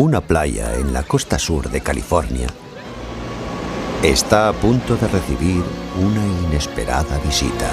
Una playa en la costa sur de California está a punto de recibir una inesperada visita.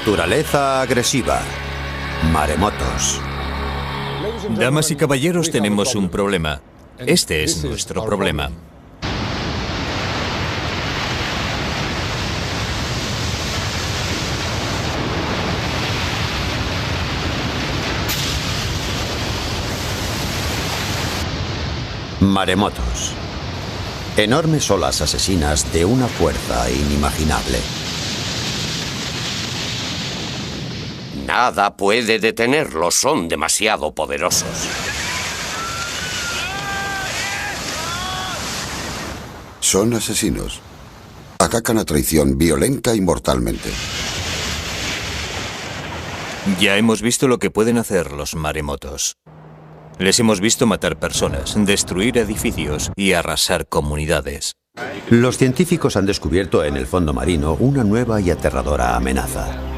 Naturaleza agresiva. Maremotos. Damas y caballeros, tenemos un problema. Este es nuestro problema. Maremotos. Enormes olas asesinas de una fuerza inimaginable. Nada puede detenerlos, son demasiado poderosos. Son asesinos. Atacan a traición violenta y mortalmente. Ya hemos visto lo que pueden hacer los maremotos. Les hemos visto matar personas, destruir edificios y arrasar comunidades. Los científicos han descubierto en el fondo marino una nueva y aterradora amenaza.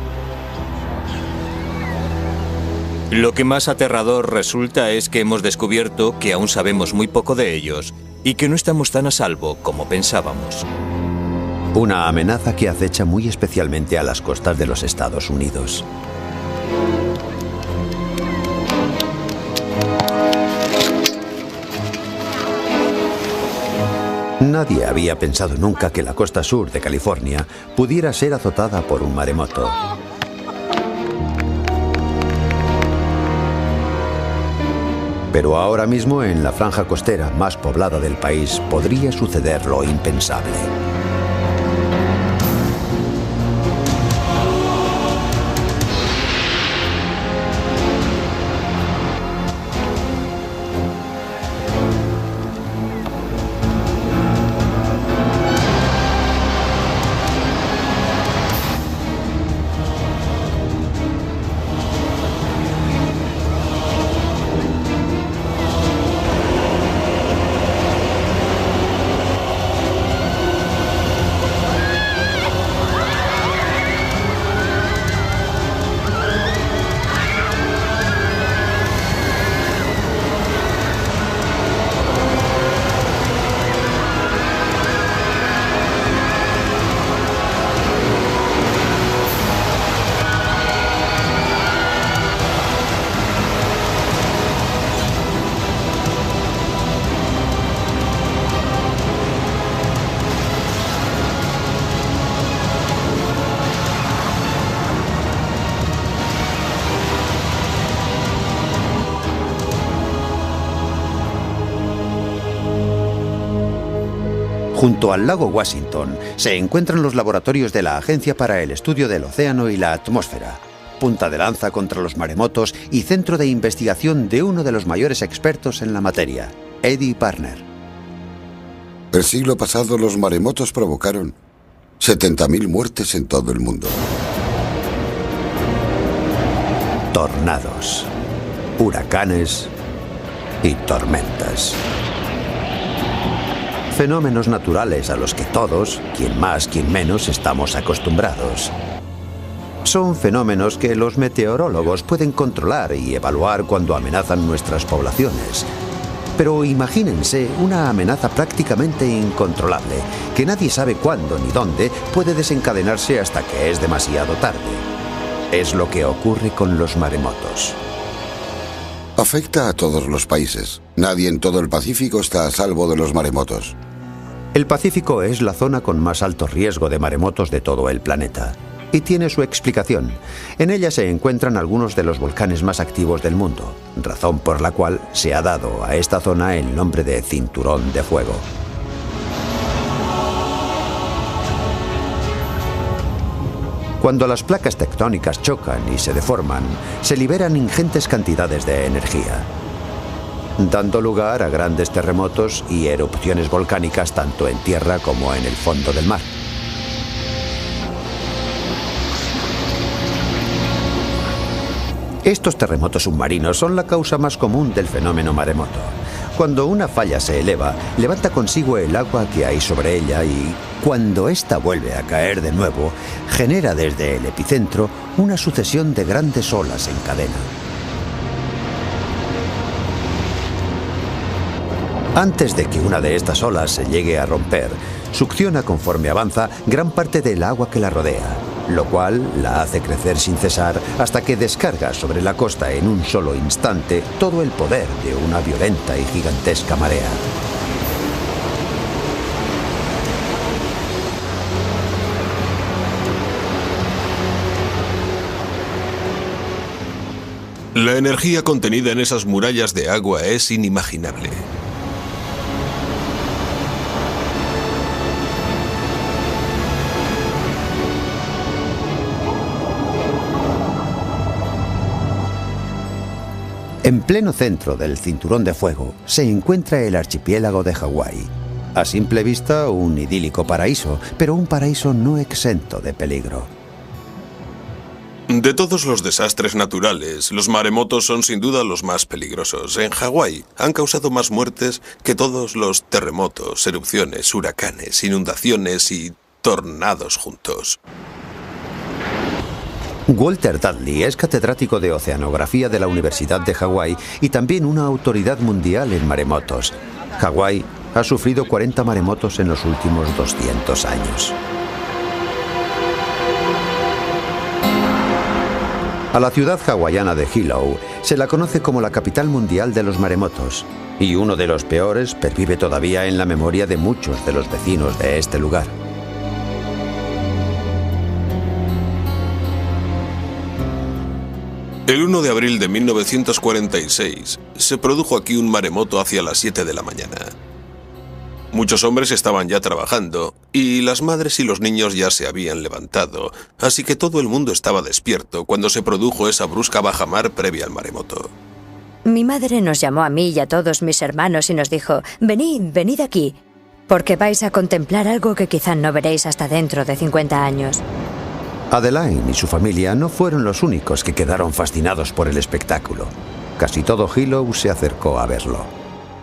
Lo que más aterrador resulta es que hemos descubierto que aún sabemos muy poco de ellos y que no estamos tan a salvo como pensábamos. Una amenaza que acecha muy especialmente a las costas de los Estados Unidos. Nadie había pensado nunca que la costa sur de California pudiera ser azotada por un maremoto. Pero ahora mismo en la franja costera más poblada del país podría suceder lo impensable. Junto al lago Washington se encuentran los laboratorios de la Agencia para el Estudio del Océano y la Atmósfera, punta de lanza contra los maremotos y centro de investigación de uno de los mayores expertos en la materia, Eddie Parner. El siglo pasado los maremotos provocaron 70.000 muertes en todo el mundo. Tornados, huracanes y tormentas. Fenómenos naturales a los que todos, quien más, quien menos, estamos acostumbrados. Son fenómenos que los meteorólogos pueden controlar y evaluar cuando amenazan nuestras poblaciones. Pero imagínense una amenaza prácticamente incontrolable, que nadie sabe cuándo ni dónde puede desencadenarse hasta que es demasiado tarde. Es lo que ocurre con los maremotos. Afecta a todos los países. Nadie en todo el Pacífico está a salvo de los maremotos. El Pacífico es la zona con más alto riesgo de maremotos de todo el planeta. Y tiene su explicación. En ella se encuentran algunos de los volcanes más activos del mundo, razón por la cual se ha dado a esta zona el nombre de Cinturón de Fuego. Cuando las placas tectónicas chocan y se deforman, se liberan ingentes cantidades de energía, dando lugar a grandes terremotos y erupciones volcánicas tanto en tierra como en el fondo del mar. Estos terremotos submarinos son la causa más común del fenómeno maremoto. Cuando una falla se eleva, levanta consigo el agua que hay sobre ella y, cuando ésta vuelve a caer de nuevo, genera desde el epicentro una sucesión de grandes olas en cadena. Antes de que una de estas olas se llegue a romper, succiona conforme avanza gran parte del agua que la rodea, lo cual la hace crecer sin cesar hasta que descarga sobre la costa en un solo instante todo el poder de una violenta y gigantesca marea. La energía contenida en esas murallas de agua es inimaginable. En pleno centro del Cinturón de Fuego se encuentra el archipiélago de Hawái. A simple vista, un idílico paraíso, pero un paraíso no exento de peligro. De todos los desastres naturales, los maremotos son sin duda los más peligrosos. En Hawái han causado más muertes que todos los terremotos, erupciones, huracanes, inundaciones y tornados juntos. Walter Dudley es catedrático de oceanografía de la Universidad de Hawái y también una autoridad mundial en maremotos. Hawái ha sufrido 40 maremotos en los últimos 200 años. A la ciudad hawaiana de Hilo se la conoce como la capital mundial de los maremotos, y uno de los peores pervive todavía en la memoria de muchos de los vecinos de este lugar. El 1 de abril de 1946 se produjo aquí un maremoto hacia las 7 de la mañana. Muchos hombres estaban ya trabajando y las madres y los niños ya se habían levantado, así que todo el mundo estaba despierto cuando se produjo esa brusca bajamar previa al maremoto. Mi madre nos llamó a mí y a todos mis hermanos y nos dijo: venid, venid aquí, porque vais a contemplar algo que quizá no veréis hasta dentro de 50 años. Adeline y su familia no fueron los únicos que quedaron fascinados por el espectáculo. Casi todo Hilo se acercó a verlo.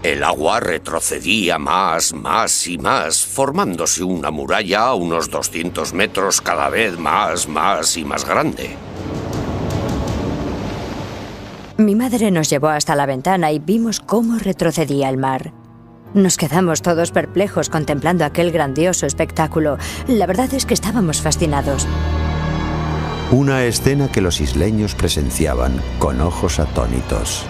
El agua retrocedía más y más, formándose una muralla a unos 200 metros cada vez más y más grande. Mi madre nos llevó hasta la ventana y vimos cómo retrocedía el mar. Nos quedamos todos perplejos contemplando aquel grandioso espectáculo. La verdad es que estábamos fascinados. Una escena que los isleños presenciaban con ojos atónitos.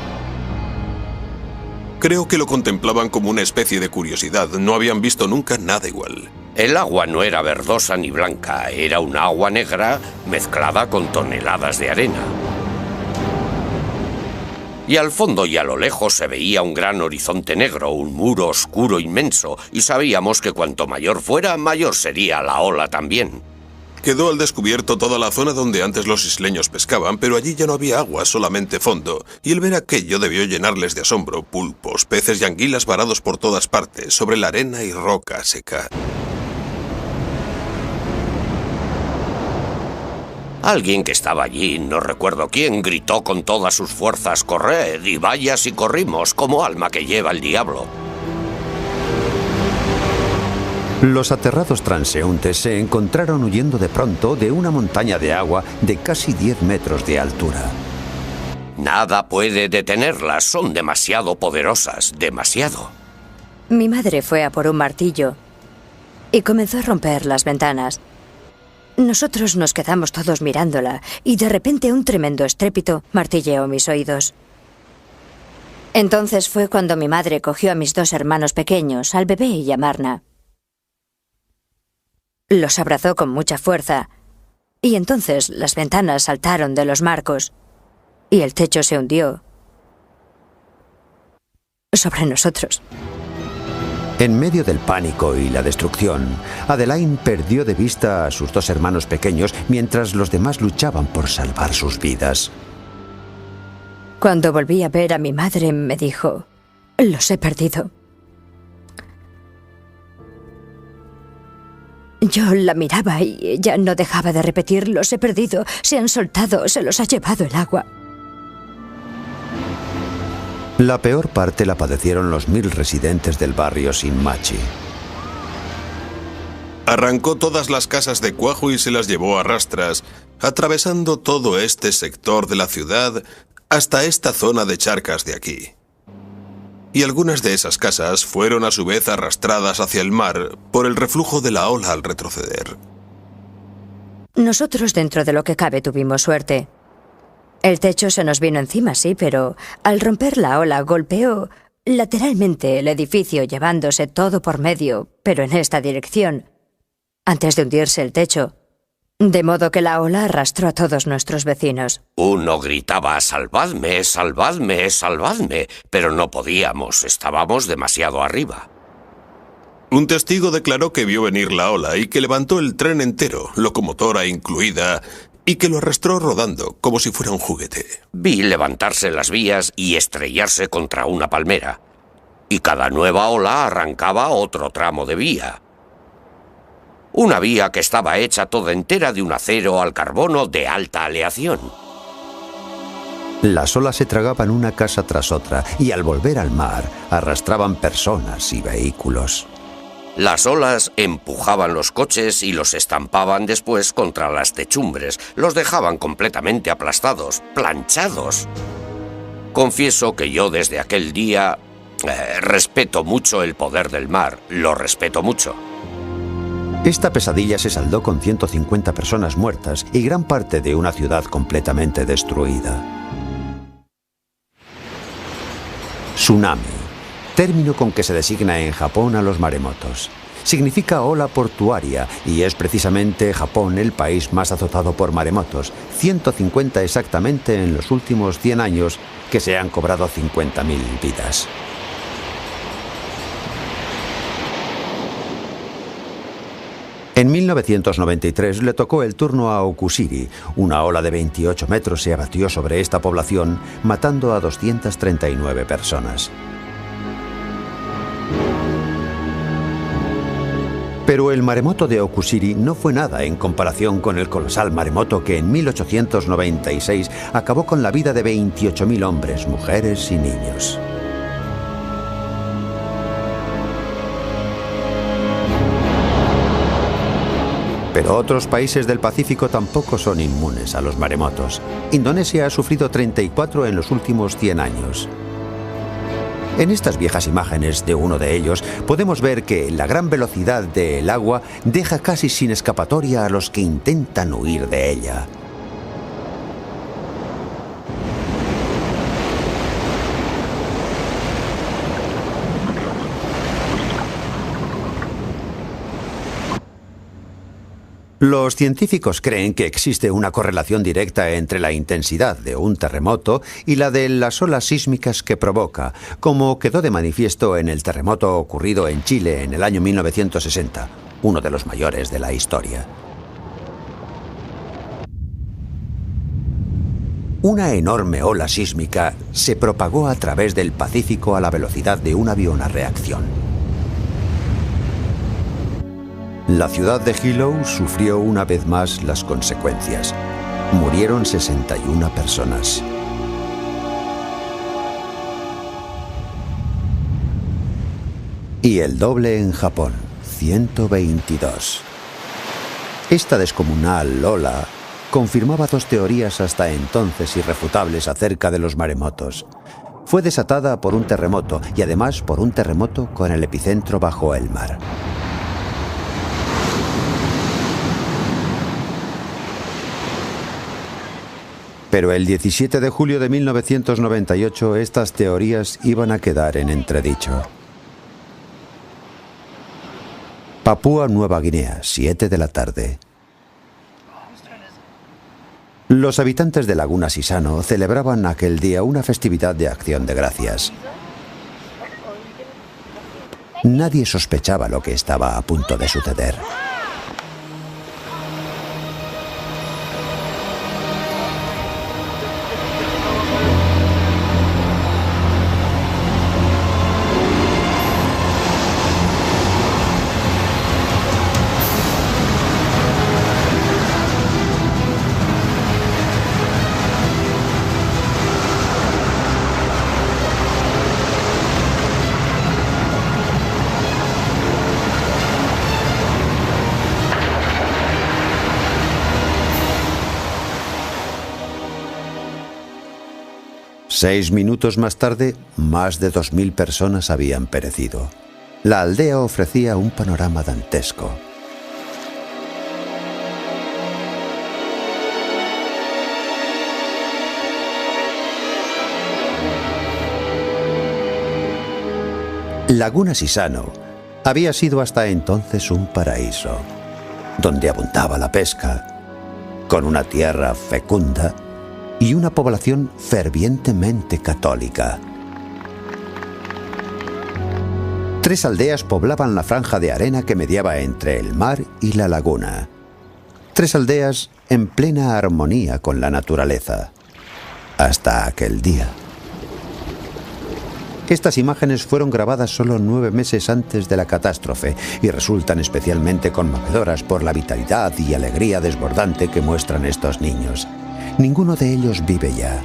Creo que lo contemplaban como una especie de curiosidad. No habían visto nunca nada igual. El agua no era verdosa ni blanca, era un agua negra mezclada con toneladas de arena. Y al fondo y a lo lejos se veía un gran horizonte negro, un muro oscuro inmenso, y sabíamos que cuanto mayor fuera, mayor sería la ola también. Quedó al descubierto toda la zona donde antes los isleños pescaban, pero allí ya no había agua, solamente fondo, y el ver aquello debió llenarles de asombro. Pulpos, peces y anguilas varados por todas partes, sobre la arena y roca seca. Alguien que estaba allí, no recuerdo quién, gritó con todas sus fuerzas: «¡Corred! Y vaya si corrimos, como alma que lleva el diablo». Los aterrados transeúntes se encontraron huyendo de pronto de una montaña de agua de casi 10 metros de altura. Nada puede detenerlas, son demasiado poderosas, demasiado. Mi madre fue a por un martillo y comenzó a romper las ventanas. Nosotros nos quedamos todos mirándola y de repente un tremendo estrépito martilleó mis oídos. Entonces fue cuando mi madre cogió a mis 2 hermanos pequeños, al bebé y a Marna. Los abrazó con mucha fuerza y entonces las ventanas saltaron de los marcos y el techo se hundió sobre nosotros. En medio del pánico y la destrucción, Adeline perdió de vista a sus 2 hermanos pequeños mientras los demás luchaban por salvar sus vidas. Cuando volví a ver a mi madre, me dijo: los he perdido. Yo la miraba y ella no dejaba de repetir: los he perdido, se han soltado, se los ha llevado el agua. La peor parte la padecieron los 1000 residentes del barrio Shinmachi. Arrancó todas las casas de cuajo y se las llevó a rastras, atravesando todo este sector de la ciudad hasta esta zona de charcas de aquí. Y algunas de esas casas fueron a su vez arrastradas hacia el mar por el reflujo de la ola al retroceder. Nosotros, dentro de lo que cabe, tuvimos suerte. El techo se nos vino encima, sí, pero al romper la ola golpeó lateralmente el edificio, llevándose todo por medio, pero en esta dirección, antes de hundirse el techo, de modo que la ola arrastró a todos nuestros vecinos. Uno gritaba: «¡Salvadme, salvadme, salvadme!», pero no podíamos, estábamos demasiado arriba. Un testigo declaró que vio venir la ola y que levantó el tren entero, locomotora incluida, y que lo arrastró rodando como si fuera un juguete. Vi levantarse las vías y estrellarse contra una palmera, y cada nueva ola arrancaba otro tramo de vía. Una vía que estaba hecha toda entera de un acero al carbono de alta aleación. Las olas se tragaban una casa tras otra y al volver al mar arrastraban personas y vehículos. Las olas empujaban los coches y los estampaban después contra las techumbres. Los dejaban completamente aplastados, planchados. Confieso que yo desde aquel día respeto mucho el poder del mar. Lo respeto mucho. Esta pesadilla se saldó con 150 personas muertas y gran parte de una ciudad completamente destruida. Tsunami, término con que se designa en Japón a los maremotos. Significa ola portuaria y es precisamente Japón el país más azotado por maremotos, 150 exactamente en los últimos 100 años, que se han cobrado 50.000 vidas. En 1993 le tocó el turno a Okusiri. Una ola de 28 metros se abatió sobre esta población, matando a 239 personas. Pero el maremoto de Okusiri no fue nada en comparación con el colosal maremoto que en 1896 acabó con la vida de 28.000 hombres, mujeres y niños. Pero otros países del Pacífico tampoco son inmunes a los maremotos. Indonesia ha sufrido 34 en los últimos 100 años. En estas viejas imágenes de uno de ellos podemos ver que la gran velocidad del agua deja casi sin escapatoria a los que intentan huir de ella. Los científicos creen que existe una correlación directa entre la intensidad de un terremoto y la de las olas sísmicas que provoca, como quedó de manifiesto en el terremoto ocurrido en Chile en el año 1960, uno de los mayores de la historia. Una enorme ola sísmica se propagó a través del Pacífico a la velocidad de un avión a reacción. La ciudad de Hilo sufrió una vez más las consecuencias. Murieron 61 personas. Y el doble en Japón, 122. Esta descomunal ola confirmaba dos teorías hasta entonces irrefutables acerca de los maremotos. Fue desatada por un terremoto y además por un terremoto con el epicentro bajo el mar. Pero el 17 de julio de 1998 estas teorías iban a quedar en entredicho. Papúa Nueva Guinea, 7 de la tarde. Los habitantes de Laguna Sisano celebraban aquel día una festividad de acción de gracias. Nadie sospechaba lo que estaba a punto de suceder. Seis minutos más tarde, más de 2000 personas habían perecido. La aldea ofrecía un panorama dantesco. Laguna Sisano había sido hasta entonces un paraíso, donde abundaba la pesca, con una tierra fecunda y una población fervientemente católica. 3 aldeas poblaban la franja de arena que mediaba entre el mar y la laguna. 3 aldeas en plena armonía con la naturaleza. Hasta aquel día. Estas imágenes fueron grabadas solo 9 meses antes de la catástrofe y resultan especialmente conmovedoras por la vitalidad y alegría desbordante que muestran estos niños. Ninguno de ellos vive ya.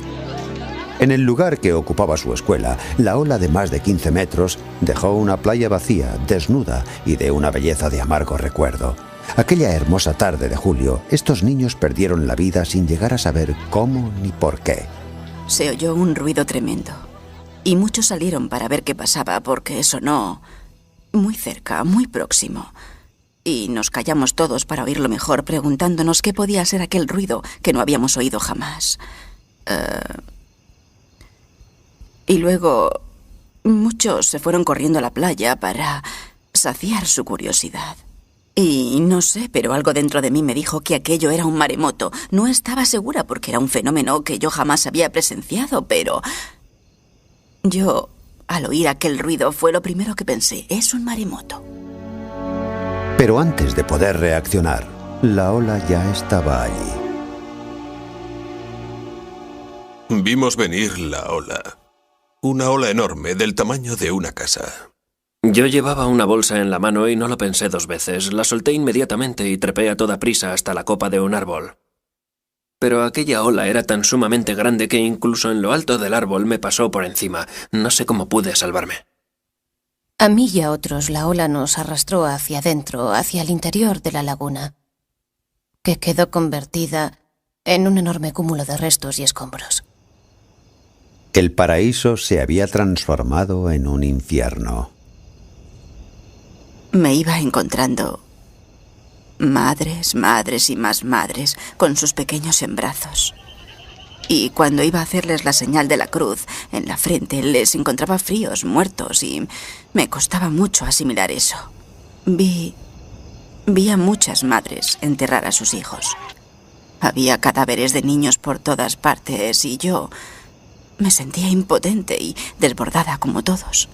En el lugar que ocupaba su escuela, la ola de más de 15 metros dejó una playa vacía, desnuda y de una belleza de amargo recuerdo. Aquella hermosa tarde de julio, estos niños perdieron la vida sin llegar a saber cómo ni por qué. Se oyó un ruido tremendo y muchos salieron para ver qué pasaba porque sonó muy cerca, muy próximo. Y nos callamos todos para oírlo mejor, preguntándonos qué podía ser aquel ruido que no habíamos oído jamás. Y luego muchos se fueron corriendo a la playa para saciar su curiosidad. Y no sé, pero algo dentro de mí me dijo que aquello era un maremoto. No estaba segura porque era un fenómeno que yo jamás había presenciado, pero yo, al oír aquel ruido, fue lo primero que pensé. Es un maremoto. Pero antes de poder reaccionar, la ola ya estaba allí. Vimos venir la ola. Una ola enorme, del tamaño de una casa. Yo llevaba una bolsa en la mano y no lo pensé 2 veces. La solté inmediatamente y trepé a toda prisa hasta la copa de un árbol. Pero aquella ola era tan sumamente grande que incluso en lo alto del árbol me pasó por encima. No sé cómo pude salvarme. A mí y a otros la ola nos arrastró hacia adentro, hacia el interior de la laguna, que quedó convertida en un enorme cúmulo de restos y escombros. El paraíso se había transformado en un infierno. Me iba encontrando madres, madres y más madres con sus pequeños en brazos. Y cuando iba a hacerles la señal de la cruz en la frente, les encontraba fríos, muertos, y me costaba mucho asimilar eso. Vi a muchas madres enterrar a sus hijos. Había cadáveres de niños por todas partes y yo me sentía impotente y desbordada como todos.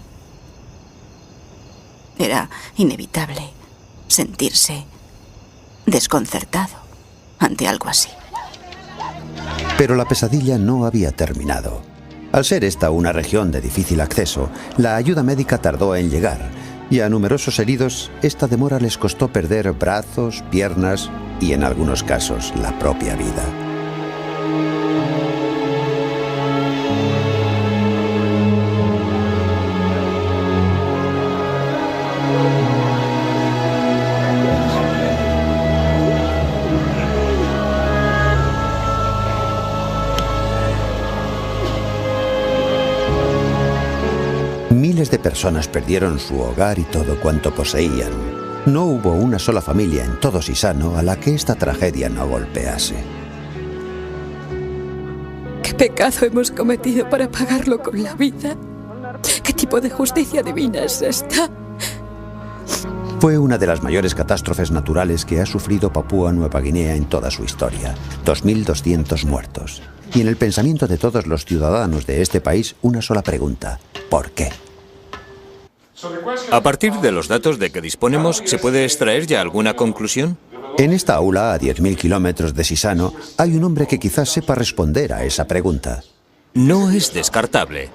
Era inevitable sentirse desconcertado ante algo así. Pero la pesadilla no había terminado. Al ser esta una región de difícil acceso, la ayuda médica tardó en llegar, y a numerosos heridos esta demora les costó perder brazos, piernas y, en algunos casos, la propia vida. Miles de personas perdieron su hogar y todo cuanto poseían. No hubo una sola familia en todo Sisano a la que esta tragedia no golpease. ¿Qué pecado hemos cometido para pagarlo con la vida? ¿Qué tipo de justicia divina es esta? Fue una de las mayores catástrofes naturales que ha sufrido Papúa Nueva Guinea en toda su historia. 2.200 muertos. Y en el pensamiento de todos los ciudadanos de este país, una sola pregunta: ¿por qué? A partir de los datos de que disponemos, ¿se puede extraer ya alguna conclusión? En esta aula, a 10.000 kilómetros de Sisano, hay un hombre que quizás sepa responder a esa pregunta. No es descartable.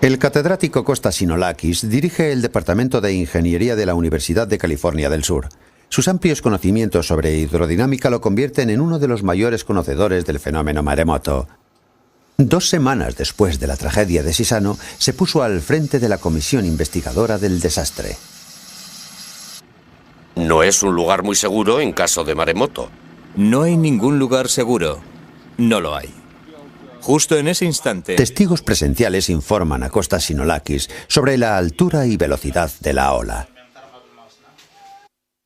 El catedrático Costas Sinolakis dirige el Departamento de Ingeniería de la Universidad de California del Sur. Sus amplios conocimientos sobre hidrodinámica lo convierten en uno de los mayores conocedores del fenómeno maremoto. 2 semanas después de la tragedia de Sisano, se puso al frente de la comisión investigadora del desastre. No es un lugar muy seguro en caso de maremoto. No hay ningún lugar seguro. No lo hay. Justo en ese instante... Testigos presenciales informan a Costas Sinolakis sobre la altura y velocidad de la ola.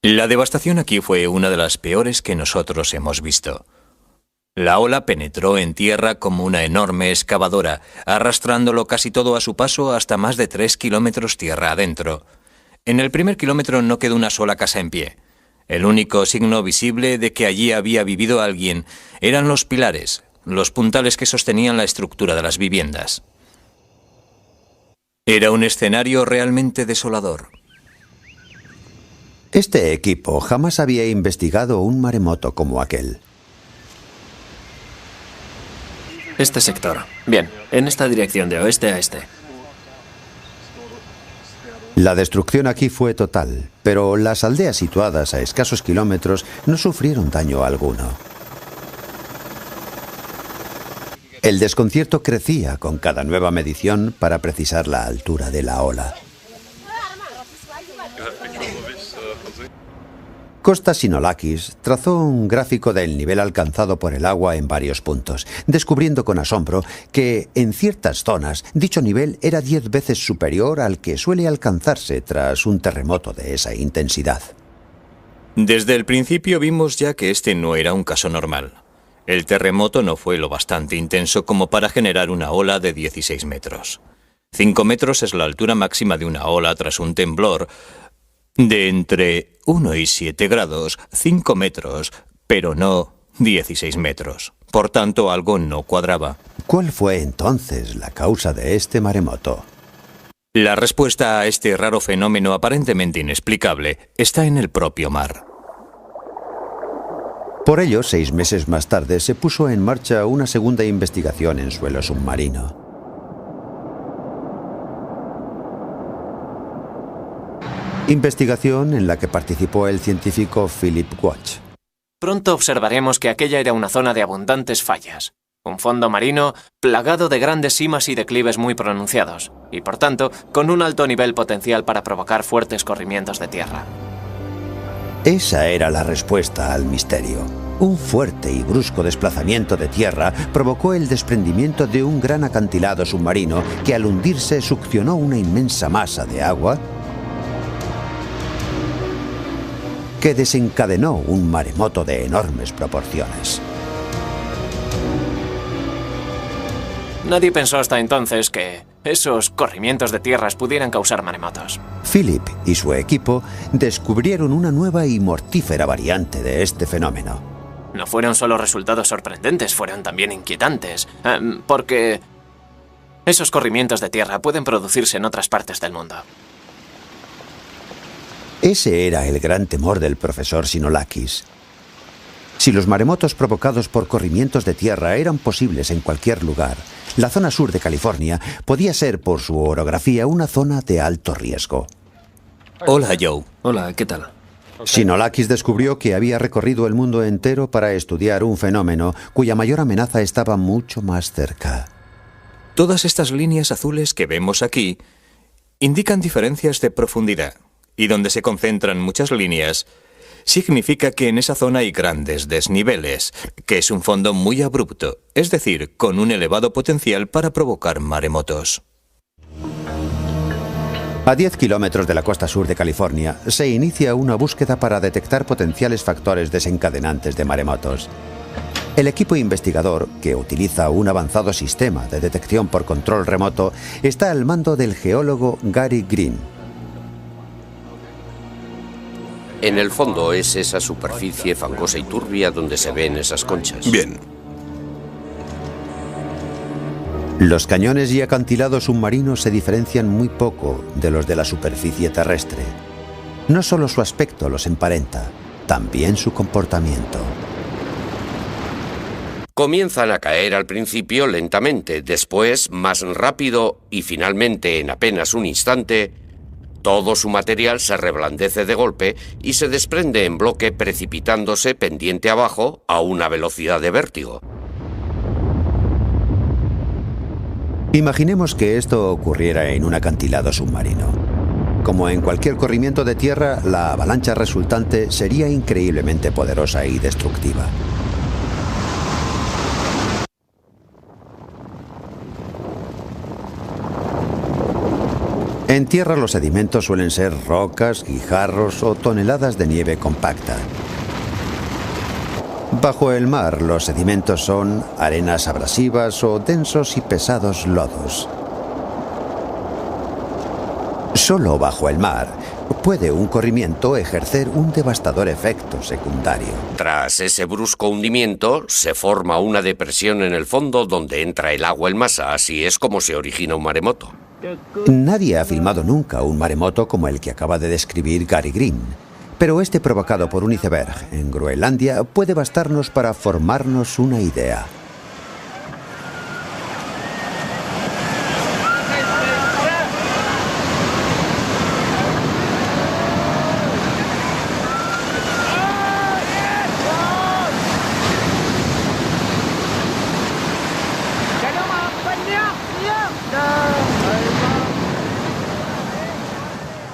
La devastación aquí fue una de las peores que nosotros hemos visto. La ola penetró en tierra como una enorme excavadora, arrastrándolo casi todo a su paso hasta más de 3 kilómetros tierra adentro. En el primer kilómetro no quedó una sola casa en pie. El único signo visible de que allí había vivido alguien eran los pilares, los puntales que sostenían la estructura de las viviendas. Era un escenario realmente desolador. Este equipo jamás había investigado un maremoto como aquel. Este sector. Bien, en esta dirección de oeste a este. La destrucción aquí fue total, pero las aldeas situadas a escasos kilómetros no sufrieron daño alguno. El desconcierto crecía con cada nueva medición para precisar la altura de la ola. Costas Sinolakis trazó un gráfico del nivel alcanzado por el agua en varios puntos, descubriendo con asombro que, en ciertas zonas, dicho nivel era 10 veces superior al que suele alcanzarse tras un terremoto de esa intensidad. Desde el principio vimos ya que este no era un caso normal. El terremoto no fue lo bastante intenso como para generar una ola de 16 metros. 5 metros es la altura máxima de una ola tras un temblor de entre 1 y 7 grados, 5 metros, pero no 16 metros. Por tanto, algo no cuadraba. ¿Cuál fue entonces la causa de este maremoto? La respuesta a este raro fenómeno aparentemente inexplicable está en el propio mar. Por ello, 6 meses más tarde, se puso en marcha una segunda investigación en suelo submarino. Investigación en la que participó el científico Philip Watch. Pronto observaremos que aquella era una zona de abundantes fallas. Un fondo marino plagado de grandes simas y declives muy pronunciados, y por tanto, con un alto nivel potencial para provocar fuertes corrimientos de tierra. Esa era la respuesta al misterio. Un fuerte y brusco desplazamiento de tierra provocó el desprendimiento de un gran acantilado submarino que al hundirse succionó una inmensa masa de agua que desencadenó un maremoto de enormes proporciones. Nadie pensó hasta entonces que esos corrimientos de tierras pudieran causar maremotos. Philip y su equipo descubrieron una nueva y mortífera variante de este fenómeno. No fueron solo resultados sorprendentes, fueron también inquietantes, porque esos corrimientos de tierra pueden producirse en otras partes del mundo. Ese era el gran temor del profesor Sinolakis. Si los maremotos provocados por corrimientos de tierra eran posibles en cualquier lugar, la zona sur de California podía ser, por su orografía, una zona de alto riesgo. Hola, Joe. Hola, ¿qué tal? Sinolakis descubrió que había recorrido el mundo entero para estudiar un fenómeno cuya mayor amenaza estaba mucho más cerca. Todas estas líneas azules que vemos aquí indican diferencias de profundidad, y donde se concentran muchas líneas, significa que en esa zona hay grandes desniveles, que es un fondo muy abrupto, es decir, con un elevado potencial para provocar maremotos. A 10 kilómetros de la costa sur de California, se inicia una búsqueda para detectar potenciales factores desencadenantes de maremotos. El equipo investigador, que utiliza un avanzado sistema de detección por control remoto, está al mando del geólogo Gary Green. En el fondo es esa superficie fangosa y turbia donde se ven esas conchas. Bien. Los cañones y acantilados submarinos se diferencian muy poco de los de la superficie terrestre. No solo su aspecto los emparenta, también su comportamiento. Comienzan a caer al principio lentamente, después más rápido y finalmente en apenas un instante, todo su material se reblandece de golpe y se desprende en bloque precipitándose pendiente abajo a una velocidad de vértigo. Imaginemos que esto ocurriera en un acantilado submarino. Como en cualquier corrimiento de tierra, la avalancha resultante sería increíblemente poderosa y destructiva. En tierra los sedimentos suelen ser rocas, guijarros o toneladas de nieve compacta. Bajo el mar, los sedimentos son arenas abrasivas o densos y pesados lodos. Solo bajo el mar puede un corrimiento ejercer un devastador efecto secundario. Tras ese brusco hundimiento, se forma una depresión en el fondo donde entra el agua en masa. Así es como se origina un maremoto. Nadie ha filmado nunca un maremoto como el que acaba de describir Gary Green. Pero este provocado por un iceberg en Groenlandia puede bastarnos para formarnos una idea.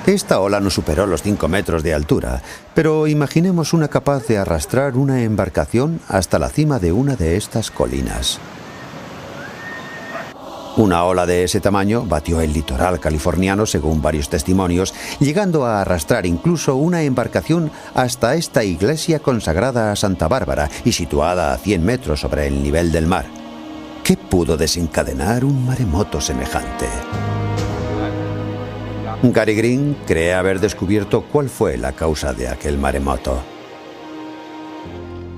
Esta ola no superó los 5 metros de altura, pero imaginemos una capaz de arrastrar una embarcación hasta la cima de una de estas colinas. Una ola de ese tamaño batió el litoral californiano, según varios testimonios, llegando a arrastrar incluso una embarcación hasta esta iglesia consagrada a Santa Bárbara y situada a 100 metros sobre el nivel del mar. ¿Qué pudo desencadenar un maremoto semejante? Gary Green cree haber descubierto cuál fue la causa de aquel maremoto.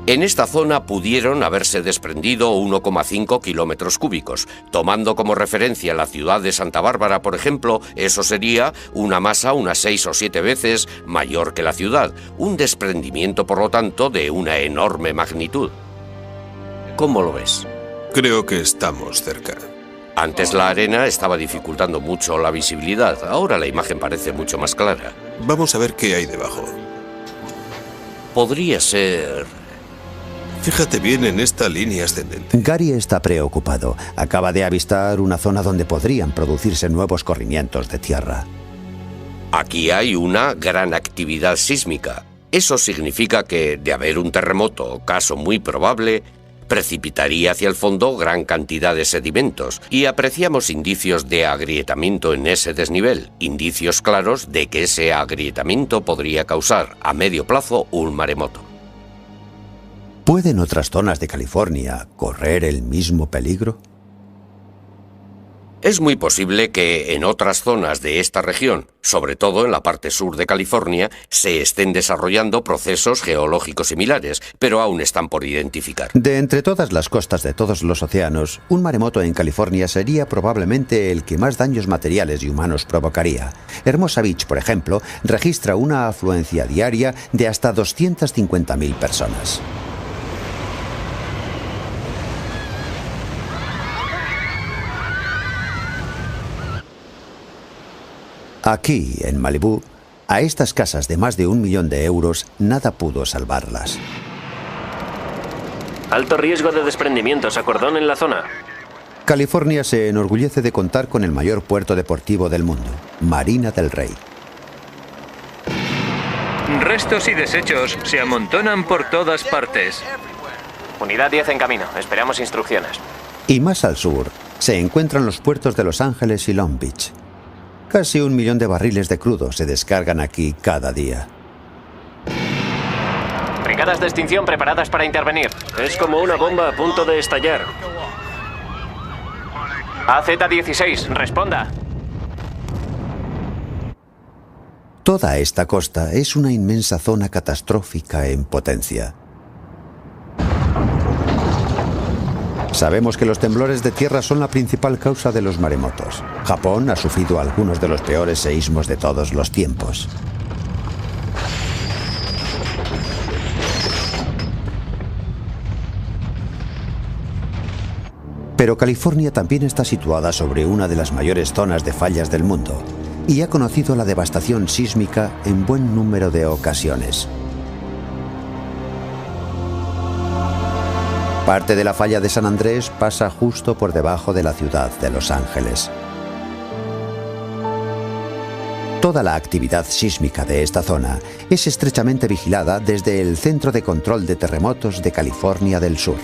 En esta zona pudieron haberse desprendido 1,5 kilómetros cúbicos. Tomando como referencia la ciudad de Santa Bárbara, por ejemplo, eso sería una masa unas 6 o 7 veces mayor que la ciudad. Un desprendimiento, por lo tanto, de una enorme magnitud. ¿Cómo lo ves? Creo que estamos cerca. Antes la arena estaba dificultando mucho la visibilidad. Ahora la imagen parece mucho más clara. Vamos a ver qué hay debajo. Podría ser... Fíjate bien en esta línea ascendente. Gary está preocupado. Acaba de avistar una zona donde podrían producirse nuevos corrimientos de tierra. Aquí hay una gran actividad sísmica. Eso significa que, de haber un terremoto, caso muy probable, precipitaría hacia el fondo gran cantidad de sedimentos y apreciamos indicios de agrietamiento en ese desnivel, indicios claros de que ese agrietamiento podría causar a medio plazo un maremoto. ¿Pueden otras zonas de California correr el mismo peligro? Es muy posible que en otras zonas de esta región, sobre todo en la parte sur de California, se estén desarrollando procesos geológicos similares, pero aún están por identificar. De entre todas las costas de todos los océanos, un maremoto en California sería probablemente el que más daños materiales y humanos provocaría. Hermosa Beach, por ejemplo, registra una afluencia diaria de hasta 250.000 personas. Aquí, en Malibú, a estas casas de más de 1 millón de euros, nada pudo salvarlas. Alto riesgo de desprendimientos a cordón en la zona. California se enorgullece de contar con el mayor puerto deportivo del mundo, Marina del Rey. Restos y desechos se amontonan por todas partes. Unidad 10 en camino. Esperamos instrucciones. Y más al sur, se encuentran los puertos de Los Ángeles y Long Beach. Casi 1 millón de barriles de crudo se descargan aquí cada día. Brigadas de extinción preparadas para intervenir. Es como una bomba a punto de estallar. AZ-16, responda. Toda esta costa es una inmensa zona catastrófica en potencia. Sabemos que los temblores de tierra son la principal causa de los maremotos. Japón ha sufrido algunos de los peores seísmos de todos los tiempos. Pero California también está situada sobre una de las mayores zonas de fallas del mundo y ha conocido la devastación sísmica en buen número de ocasiones. Parte de la falla de San Andrés pasa justo por debajo de la ciudad de Los Ángeles. Toda la actividad sísmica de esta zona es estrechamente vigilada desde el Centro de Control de Terremotos de California del Sur.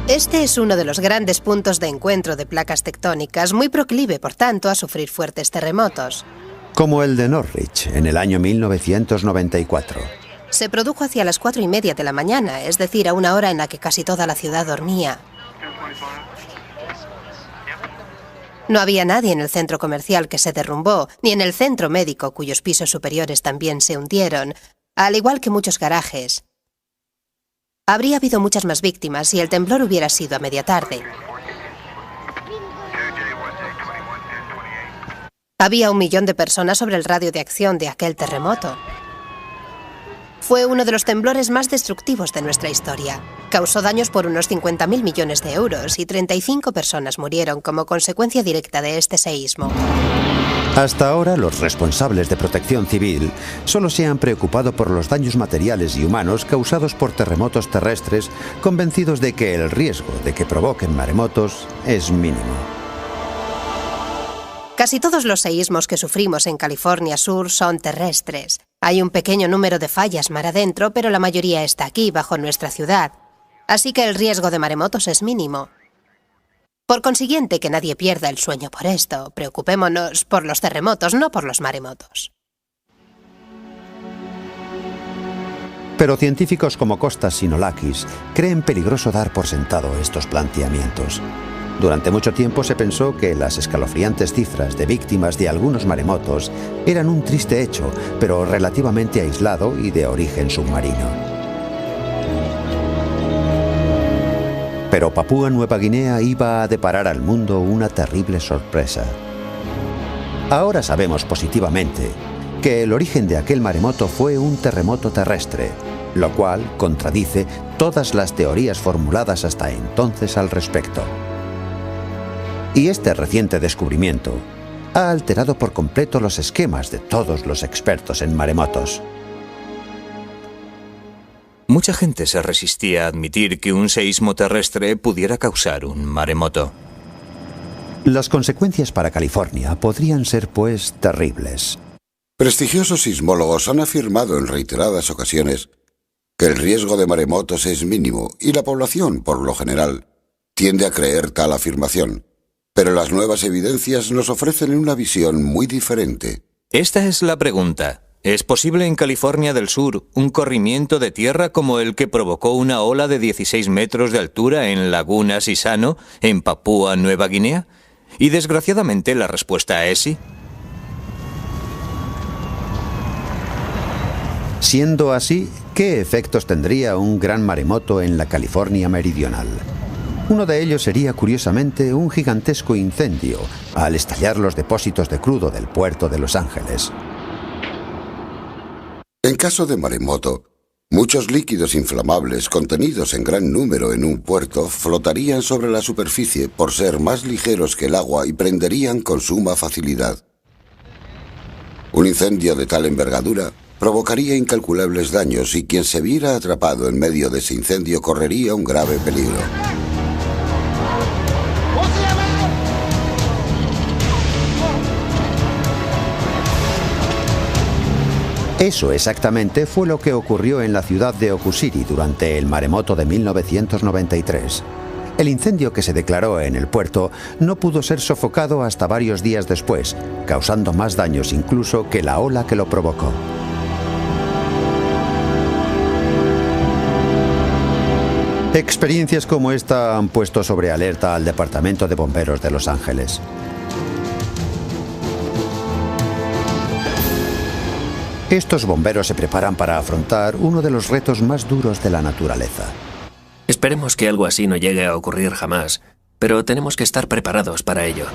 Este es uno de los grandes puntos de encuentro de placas tectónicas, muy proclive, por tanto, a sufrir fuertes terremotos. Como el de Norwich, en el año 1994. Se produjo hacia las 4:30 de la mañana, es decir, a una hora en la que casi toda la ciudad dormía. No había nadie en el centro comercial que se derrumbó, ni en el centro médico, cuyos pisos superiores también se hundieron, al igual que muchos garajes. Habría habido muchas más víctimas si el temblor hubiera sido a media tarde. Había 1 millón de personas sobre el radio de acción de aquel terremoto. Fue uno de los temblores más destructivos de nuestra historia. Causó daños por unos 50.000 millones de euros y 35 personas murieron como consecuencia directa de este seísmo. Hasta ahora, los responsables de Protección Civil solo se han preocupado por los daños materiales y humanos causados por terremotos terrestres, convencidos de que el riesgo de que provoquen maremotos es mínimo. Casi todos los seísmos que sufrimos en California Sur son terrestres. Hay un pequeño número de fallas mar adentro, pero la mayoría está aquí, bajo nuestra ciudad. Así que el riesgo de maremotos es mínimo. Por consiguiente, que nadie pierda el sueño por esto. Preocupémonos por los terremotos, no por los maremotos. Pero científicos como Costas Sinolakis creen peligroso dar por sentado estos planteamientos. Durante mucho tiempo se pensó que las escalofriantes cifras de víctimas de algunos maremotos eran un triste hecho, pero relativamente aislado y de origen submarino. Pero Papúa Nueva Guinea iba a deparar al mundo una terrible sorpresa. Ahora sabemos positivamente que el origen de aquel maremoto fue un terremoto terrestre, lo cual contradice todas las teorías formuladas hasta entonces al respecto. Y este reciente descubrimiento ha alterado por completo los esquemas de todos los expertos en maremotos. Mucha gente se resistía a admitir que un seísmo terrestre pudiera causar un maremoto. Las consecuencias para California podrían ser, pues, terribles. Prestigiosos sismólogos han afirmado en reiteradas ocasiones que el riesgo de maremotos es mínimo y la población, por lo general, tiende a creer tal afirmación. Pero las nuevas evidencias nos ofrecen una visión muy diferente. Esta es la pregunta. ¿Es posible en California del Sur un corrimiento de tierra como el que provocó una ola de 16 metros de altura en Laguna Sisano, en Papúa Nueva Guinea? Y desgraciadamente la respuesta es sí. Siendo así, ¿qué efectos tendría un gran maremoto en la California meridional? Uno de ellos sería, curiosamente, un gigantesco incendio al estallar los depósitos de crudo del puerto de Los Ángeles. En caso de maremoto, muchos líquidos inflamables contenidos en gran número en un puerto flotarían sobre la superficie por ser más ligeros que el agua y prenderían con suma facilidad. Un incendio de tal envergadura provocaría incalculables daños y quien se viera atrapado en medio de ese incendio correría un grave peligro. Eso exactamente fue lo que ocurrió en la ciudad de Okusiri durante el maremoto de 1993. El incendio que se declaró en el puerto no pudo ser sofocado hasta varios días después, causando más daños incluso que la ola que lo provocó. Experiencias como esta han puesto sobre alerta al Departamento de Bomberos de Los Ángeles. Estos bomberos se preparan para afrontar uno de los retos más duros de la naturaleza. Esperemos que algo así no llegue a ocurrir jamás, pero tenemos que estar preparados para ello.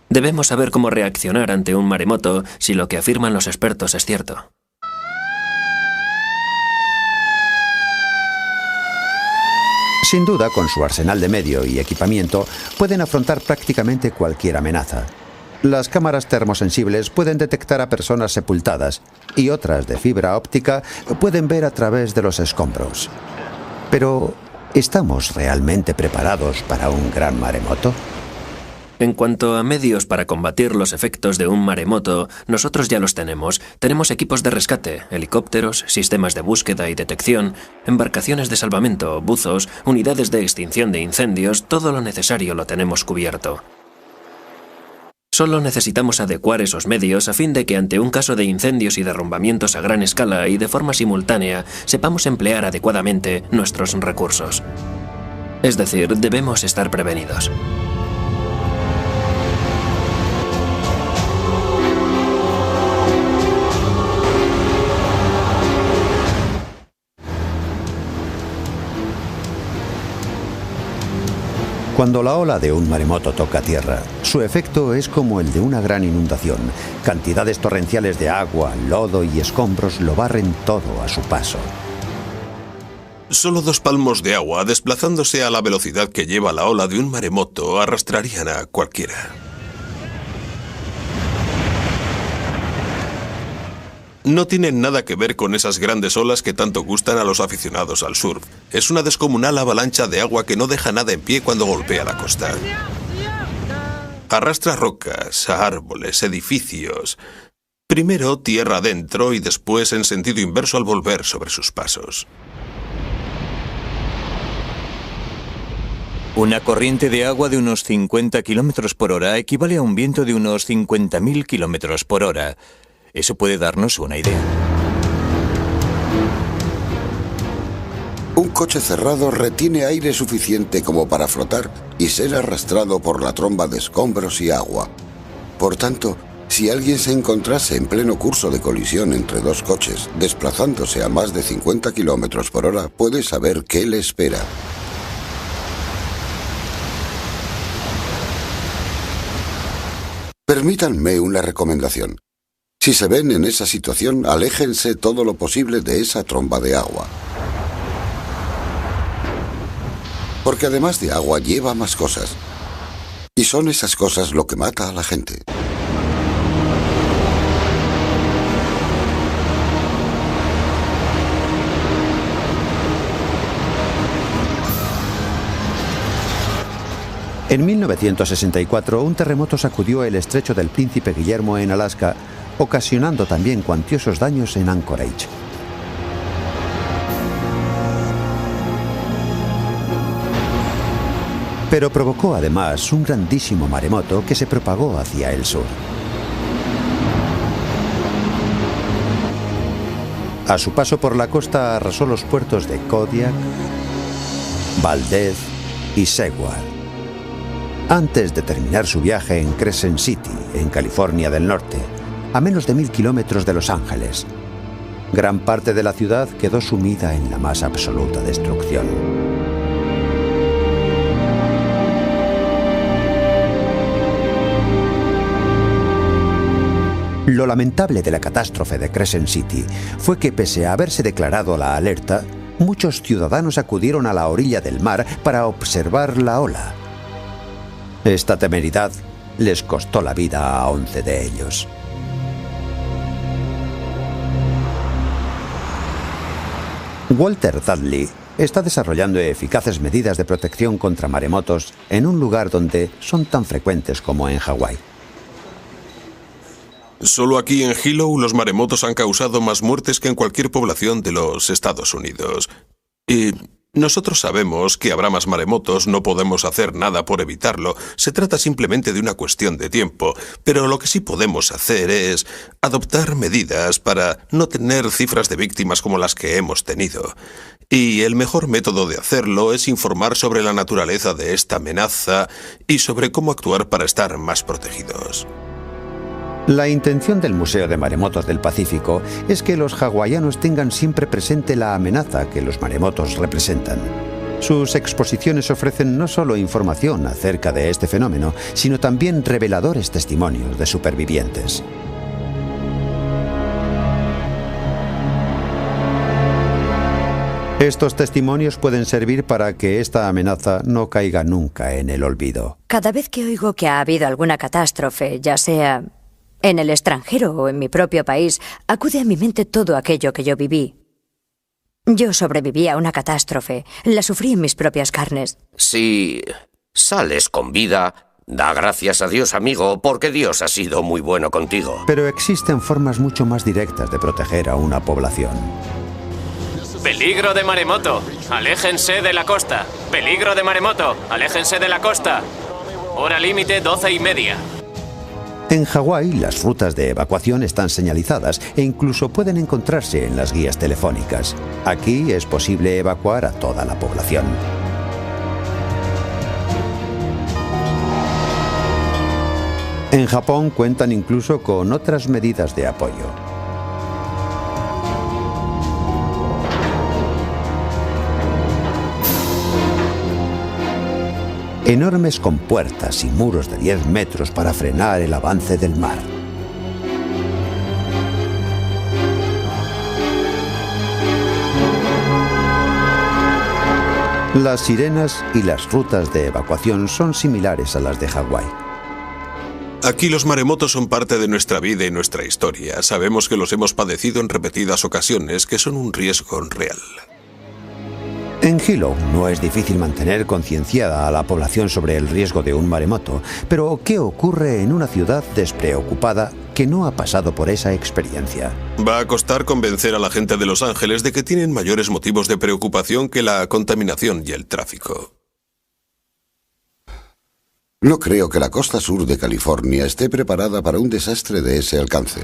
Debemos saber cómo reaccionar ante un maremoto si lo que afirman los expertos es cierto. Sin duda, con su arsenal de medio y equipamiento, pueden afrontar prácticamente cualquier amenaza. Las cámaras termosensibles pueden detectar a personas sepultadas y otras de fibra óptica pueden ver a través de los escombros. Pero, ¿estamos realmente preparados para un gran maremoto? En cuanto a medios para combatir los efectos de un maremoto, nosotros ya los tenemos. Tenemos equipos de rescate, helicópteros, sistemas de búsqueda y detección, embarcaciones de salvamento, buzos, unidades de extinción de incendios, todo lo necesario lo tenemos cubierto. Solo necesitamos adecuar esos medios a fin de que ante un caso de incendios y derrumbamientos a gran escala y de forma simultánea, sepamos emplear adecuadamente nuestros recursos. Es decir, debemos estar prevenidos. Cuando la ola de un maremoto toca tierra, su efecto es como el de una gran inundación. Cantidades torrenciales de agua, lodo y escombros lo barren todo a su paso. Solo 2 palmos de agua, desplazándose a la velocidad que lleva la ola de un maremoto, arrastrarían a cualquiera. No tienen nada que ver con esas grandes olas que tanto gustan a los aficionados al surf. Es una descomunal avalancha de agua que no deja nada en pie cuando golpea la costa. Arrastra rocas, árboles, edificios. Primero tierra adentro y después en sentido inverso al volver sobre sus pasos. Una corriente de agua de unos 50 km por hora equivale a un viento de unos 50.000 km por hora. Eso puede darnos una idea. Un coche cerrado retiene aire suficiente como para flotar y ser arrastrado por la tromba de escombros y agua. Por tanto, si alguien se encontrase en pleno curso de colisión entre 2 coches, desplazándose a más de 50 km por hora, puede saber qué le espera. Permítanme una recomendación. Si se ven en esa situación, aléjense todo lo posible de esa tromba de agua. Porque además de agua lleva más cosas. Y son esas cosas lo que mata a la gente. En 1964, un terremoto sacudió el estrecho del Príncipe Guillermo en Alaska, ocasionando también cuantiosos daños en Anchorage. Pero provocó además un grandísimo maremoto que se propagó hacia el sur. A su paso por la costa arrasó los puertos de Kodiak, Valdez y Seward, antes de terminar su viaje en Crescent City, en California del Norte, a menos de 1000 kilómetros de Los Ángeles. Gran parte de la ciudad quedó sumida en la más absoluta destrucción. Lo lamentable de la catástrofe de Crescent City fue que, pese a haberse declarado la alerta, muchos ciudadanos acudieron a la orilla del mar para observar la ola. Esta temeridad les costó la vida a 11 de ellos. Walter Dudley está desarrollando eficaces medidas de protección contra maremotos en un lugar donde son tan frecuentes como en Hawái. Solo aquí en Hilo los maremotos han causado más muertes que en cualquier población de los Estados Unidos. Y nosotros sabemos que habrá más maremotos, no podemos hacer nada por evitarlo. Se trata simplemente de una cuestión de tiempo. Pero lo que sí podemos hacer es adoptar medidas para no tener cifras de víctimas como las que hemos tenido. Y el mejor método de hacerlo es informar sobre la naturaleza de esta amenaza y sobre cómo actuar para estar más protegidos. La intención del Museo de Maremotos del Pacífico es que los hawaianos tengan siempre presente la amenaza que los maremotos representan. Sus exposiciones ofrecen no solo información acerca de este fenómeno, sino también reveladores testimonios de supervivientes. Estos testimonios pueden servir para que esta amenaza no caiga nunca en el olvido. Cada vez que oigo que ha habido alguna catástrofe, ya sea en el extranjero o en mi propio país, acude a mi mente todo aquello que yo viví. Yo sobreviví a una catástrofe, la sufrí en mis propias carnes. Si sales con vida, da gracias a Dios, amigo, porque Dios ha sido muy bueno contigo. Pero existen formas mucho más directas de proteger a una población. ¡Peligro de maremoto! ¡Aléjense de la costa! ¡Peligro de maremoto! ¡Aléjense de la costa! Hora límite 12:30. En Hawái, las rutas de evacuación están señalizadas e incluso pueden encontrarse en las guías telefónicas. Aquí es posible evacuar a toda la población. En Japón cuentan incluso con otras medidas de apoyo. Enormes compuertas y muros de 10 metros para frenar el avance del mar. Las sirenas y las rutas de evacuación son similares a las de Hawái. Aquí los maremotos son parte de nuestra vida y nuestra historia. Sabemos que los hemos padecido en repetidas ocasiones, que son un riesgo real. En Hilo no es difícil mantener concienciada a la población sobre el riesgo de un maremoto, pero ¿qué ocurre en una ciudad despreocupada que no ha pasado por esa experiencia? Va a costar convencer a la gente de Los Ángeles de que tienen mayores motivos de preocupación que la contaminación y el tráfico. No creo que la costa sur de California esté preparada para un desastre de ese alcance.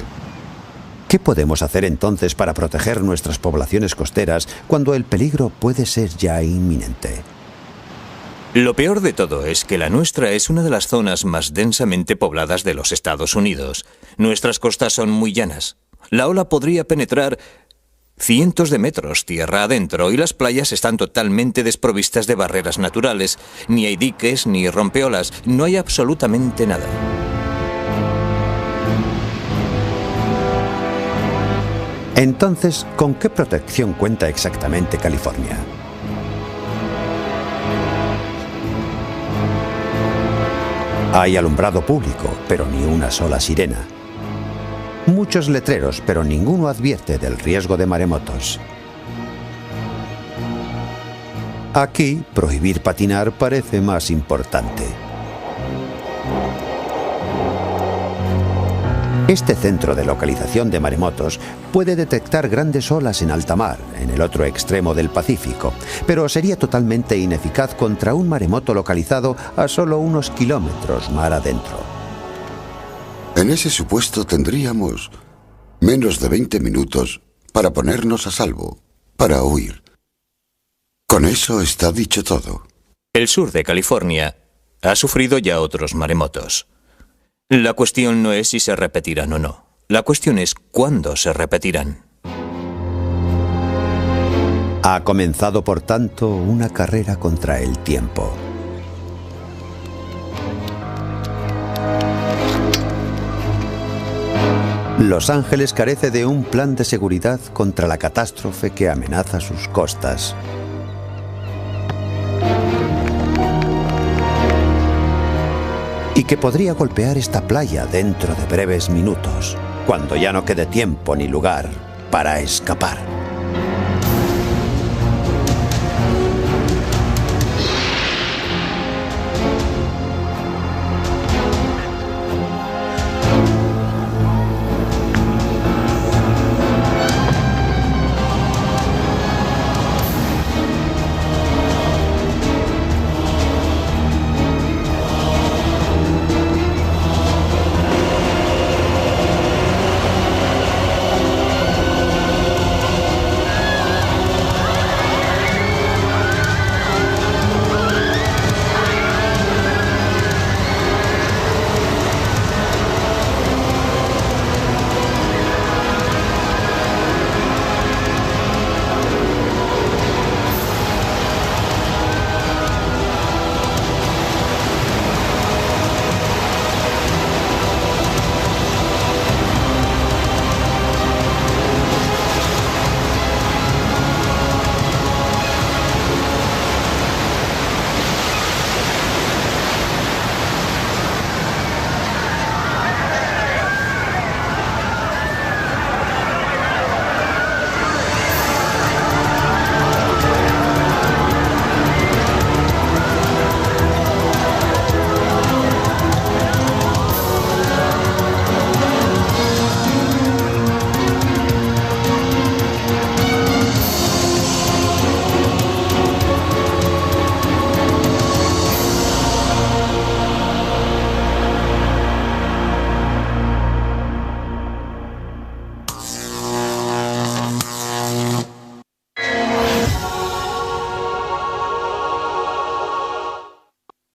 ¿Qué podemos hacer entonces para proteger nuestras poblaciones costeras cuando el peligro puede ser ya inminente? Lo peor de todo es que la nuestra es una de las zonas más densamente pobladas de los Estados Unidos. Nuestras costas son muy llanas. La ola podría penetrar cientos de metros tierra adentro y las playas están totalmente desprovistas de barreras naturales. Ni hay diques ni rompeolas, no hay absolutamente nada. Entonces, ¿con qué protección cuenta exactamente California? Hay alumbrado público, pero ni una sola sirena. Muchos letreros, pero ninguno advierte del riesgo de maremotos. Aquí, prohibir patinar parece más importante. Este centro de localización de maremotos puede detectar grandes olas en alta mar, en el otro extremo del Pacífico, pero sería totalmente ineficaz contra un maremoto localizado a solo unos kilómetros mar adentro. En ese supuesto tendríamos menos de 20 minutos para ponernos a salvo, para huir. Con eso está dicho todo. El sur de California ha sufrido ya otros maremotos. La cuestión no es si se repetirán o no. La cuestión es cuándo se repetirán. Ha comenzado, por tanto, una carrera contra el tiempo. Los Ángeles carece de un plan de seguridad contra la catástrofe que amenaza sus costas. Y que podría golpear esta playa dentro de breves minutos, cuando ya no quede tiempo ni lugar para escapar.